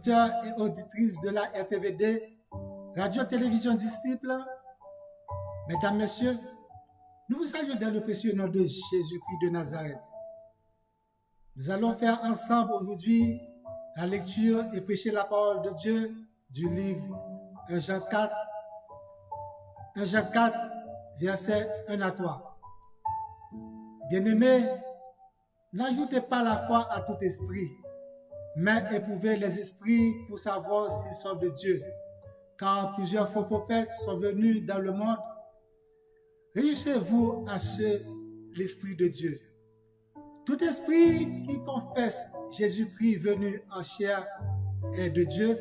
auditeurs et auditrices de la RTVD, Radio-Télévision Disciple, mesdames, messieurs, nous vous saluons dans le précieux nom de Jésus-Christ de Nazareth. Nous allons faire ensemble aujourd'hui la lecture et prêcher la parole de Dieu du livre 1 Jean 4, versets 1 à 3. Bien-aimés, n'ajoutez pas la foi à tout esprit, mais éprouvez les esprits pour savoir s'ils sont de Dieu, car plusieurs faux prophètes sont venus dans le monde. Réjouissez-vous à l'Esprit de Dieu. Tout esprit qui confesse Jésus-Christ venu en chair est de Dieu,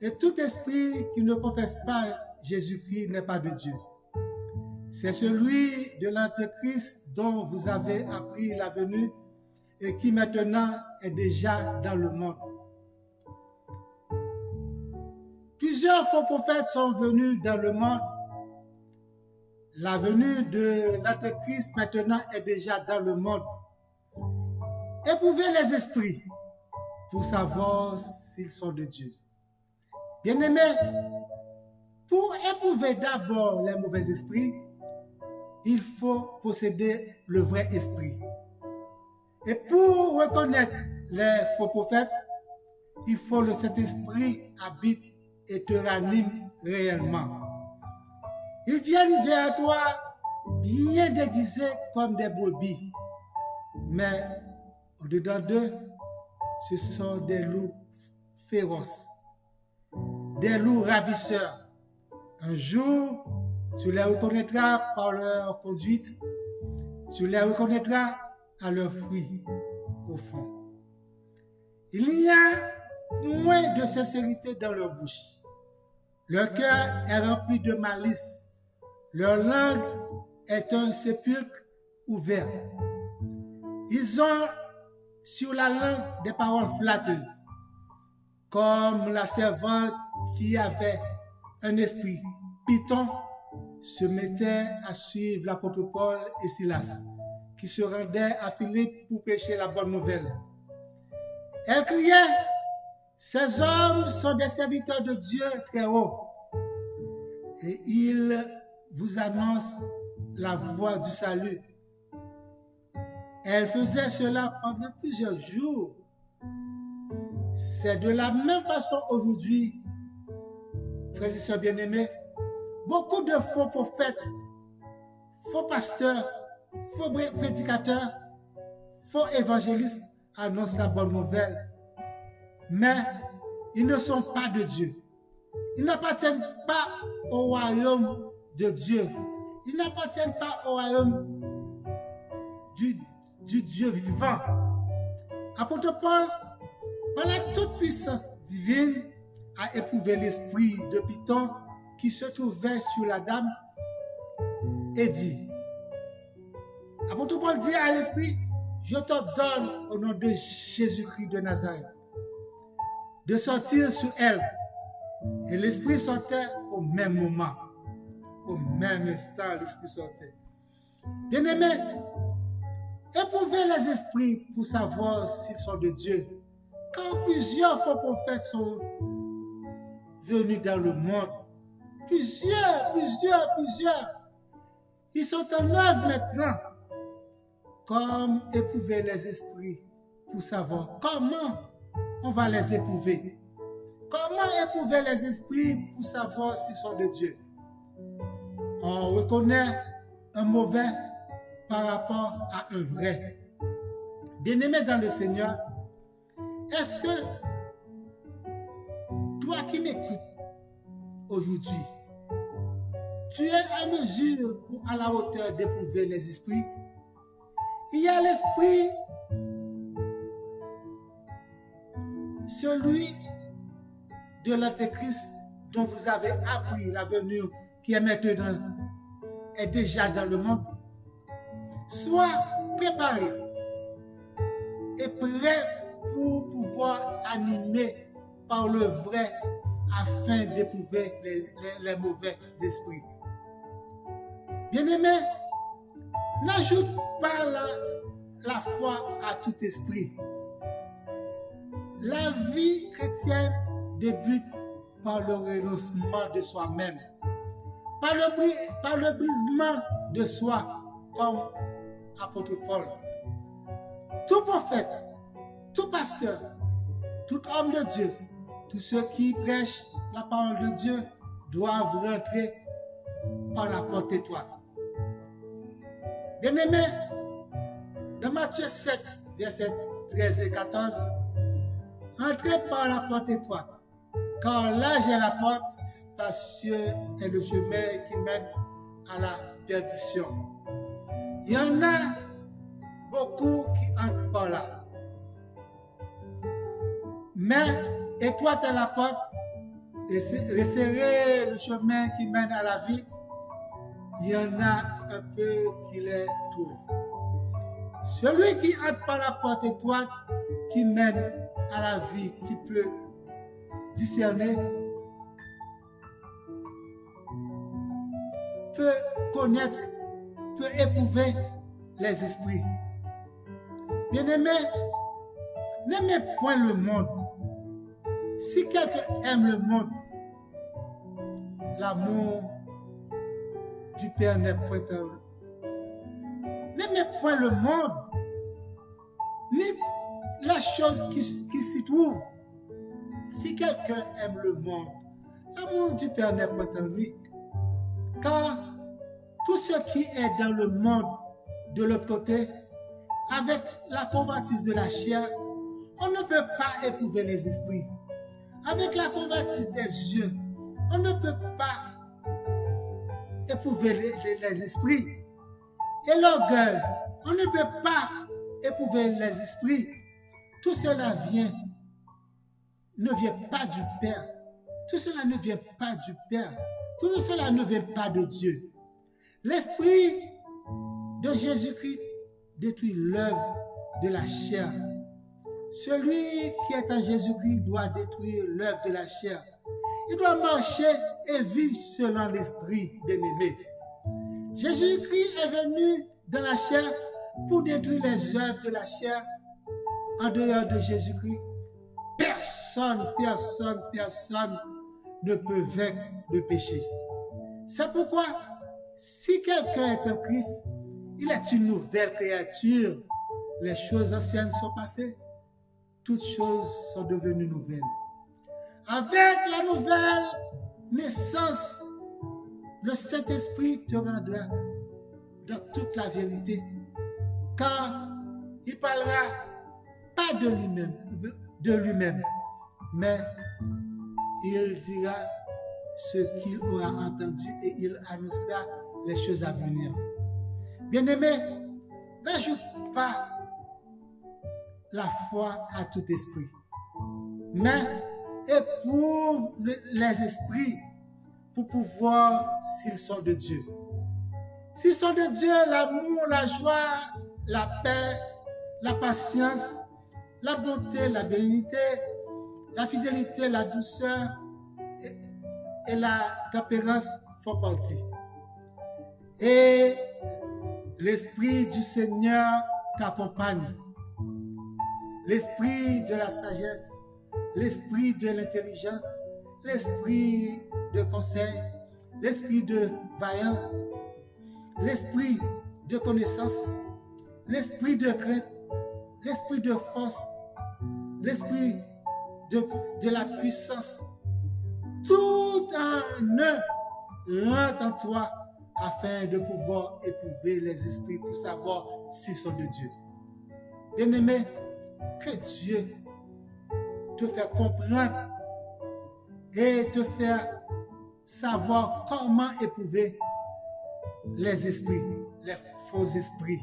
et tout esprit qui ne confesse pas Jésus-Christ n'est pas de Dieu. C'est celui de l'Antéchrist dont vous avez appris la venue et qui maintenant est déjà dans le monde. Plusieurs faux prophètes sont venus dans le monde. La venue de l'Antéchrist maintenant est déjà dans le monde. Éprouvez les esprits pour savoir s'ils sont de Dieu. Bien-aimés, pour éprouver d'abord les mauvais esprits, il faut posséder le vrai esprit. Et pour reconnaître les faux prophètes, il faut le Saint-Esprit habite et te ranime réellement. Ils viennent vers toi bien déguisés comme des brebis, mais au-dedans d'eux, ce sont des loups féroces, des loups ravisseurs. Un jour, tu les reconnaîtras par leur conduite, tu les reconnaîtras à leurs fruits, au fond. Il y a moins de sincérité dans leur bouche. Leur cœur est rempli de malice. Leur langue est un sépulcre ouvert. Ils ont sur la langue des paroles flatteuses, comme la servante qui avait un esprit python se mettait à suivre l'apôtre Paul et Silas, qui se rendaient à Philippe pour prêcher la bonne nouvelle. Elle criait, « Ces hommes sont des serviteurs de Dieu très haut, et ils vous annoncent la voie du salut. » Elle faisait cela pendant plusieurs jours. C'est de la même façon aujourd'hui, frères et sœurs bien-aimés, beaucoup de faux prophètes, faux pasteurs, faux prédicateurs, faux évangélistes annoncent la bonne nouvelle. Mais ils ne sont pas de Dieu. Ils n'appartiennent pas au royaume de Dieu. Ils n'appartiennent pas au royaume du Dieu vivant. Apôtre Paul, par la toute puissance divine, a éprouvé l'esprit de Python qui se trouvait sur la dame et dit, apôtre Paul dit à l'esprit, je t'ordonne au nom de Jésus-Christ de Nazareth de sortir sur elle. Et l'esprit sortait au même moment. Au même instant, l'esprit sortait. Bien-aimés, éprouvez les esprits pour savoir s'ils sont de Dieu. Quand plusieurs faux prophètes sont venus dans le monde, plusieurs, ils sont en œuvre maintenant. Comme éprouver les esprits pour savoir comment on va les éprouver. Comment éprouver les esprits pour savoir s'ils sont de Dieu? On reconnaît un mauvais par rapport à un vrai. Bien-aimé dans le Seigneur, est-ce que toi qui m'écoutes aujourd'hui, tu es à mesure ou à la hauteur d'éprouver les esprits? Il y a l'esprit, celui de l'Antéchrist dont vous avez appris la venue qui est maintenant est déjà dans le monde. Sois préparé et prêt pour pouvoir animer par le vrai afin d'éprouver les mauvais esprits. Bien-aimé, n'ajoute pas la foi à tout esprit. La vie chrétienne débute par le renoncement de soi-même, par le brisement de soi, comme apôtre Paul. Tout prophète, tout pasteur, tout homme de Dieu, tous ceux qui prêchent la parole de Dieu doivent rentrer par la porte étroite. Bien-aimés, dans Matthieu 7, versets 13 et 14, entrez par la porte étroite, car large est la porte, spacieux est le chemin qui mène à la perdition. Il y en a beaucoup qui entrent par là. Mais étroite est la porte, et resserré le chemin qui mène à la vie. Il y en a un peu qui les trouvent. Celui qui entre par la porte étroite qui mène à la vie, qui peut discerner, peut connaître, peut éprouver les esprits. Bien-aimés, n'aimez point le monde. Si quelqu'un aime le monde, l'amour du Père n'est point en lui. N'aimez point le monde, ni la chose qui s'y trouve. Si quelqu'un aime le monde, l'amour du Père n'est point en lui. Car tout ce qui est dans le monde de l'autre côté, avec la convoitise de la chair, on ne peut pas éprouver les esprits. Avec la convoitise des yeux, on ne peut pas éprouver les esprits. Et l'orgueil, on ne peut pas éprouver les esprits. Tout cela ne vient pas du Père. Tout cela ne vient pas du Père. Tout cela ne vient pas de Dieu. L'esprit de Jésus-Christ détruit l'œuvre de la chair. Celui qui est en Jésus-Christ doit détruire l'œuvre de la chair. Il doit marcher et vivre selon l'esprit bien-aimé. Jésus-Christ est venu dans la chair pour détruire les œuvres de la chair. En dehors de Jésus-Christ, personne ne peut vaincre le péché. C'est pourquoi, si quelqu'un est en Christ, il est une nouvelle créature. Les choses anciennes sont passées. Toutes choses sont devenues nouvelles. Avec la nouvelle naissance, le Saint-Esprit te rendra dans toute la vérité, car il parlera pas de lui-même, mais il dira ce qu'il aura entendu et il annoncera les choses à venir. Bien-aimé, n'ajoute pas la foi à tout esprit, mais éprouve les esprits pour pouvoir s'ils sont de Dieu. S'ils sont de Dieu, l'amour, la joie, la paix, la patience, la bonté, la bénignité, la fidélité, la douceur et la tempérance font partie. Et l'Esprit du Seigneur t'accompagne. L'esprit de la sagesse, l'esprit de l'intelligence, l'esprit de conseil, l'esprit de vaillant, l'esprit de connaissance, l'esprit de crainte, l'esprit de force, l'esprit de la puissance. Tout en un rentre en toi afin de pouvoir éprouver les esprits pour savoir s'ils sont de Dieu. Bien-aimé, que Dieu te fait comprendre et te faire savoir comment éprouver les esprits, les faux esprits.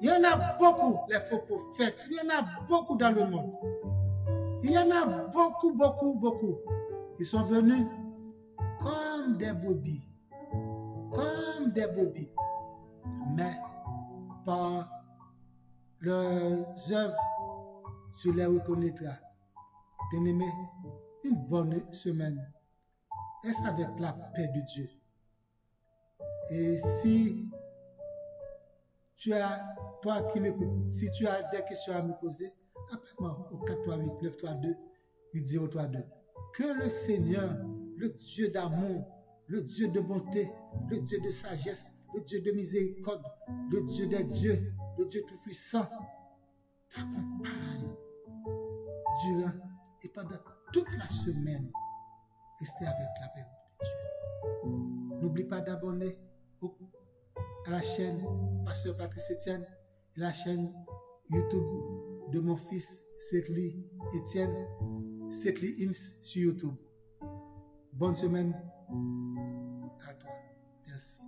Il y en a beaucoup, les faux prophètes. Il y en a beaucoup dans le monde. Il y en a beaucoup. Ils sont venus comme des brebis. Mais par leurs œuvres, tu les reconnaîtras. Bien-aimé, une bonne semaine. Reste avec la paix de Dieu. Et si tu as, toi qui m'écoutes, si tu as des questions à me poser, Appelle-moi au 438 932 8032. Que le Seigneur, le Dieu d'amour, le Dieu de bonté, le Dieu de sagesse, le Dieu de miséricorde, le Dieu des dieux, le Dieu tout-puissant, t'accompagne durant et pendant toute la semaine. Restez avec la paix de Dieu. N'oublie pas d'abonner à la chaîne Pasteur Patrice Etienne et la chaîne YouTube de mon fils Setli Etienne, Setli Ims sur YouTube. Bonne semaine à toi. Merci.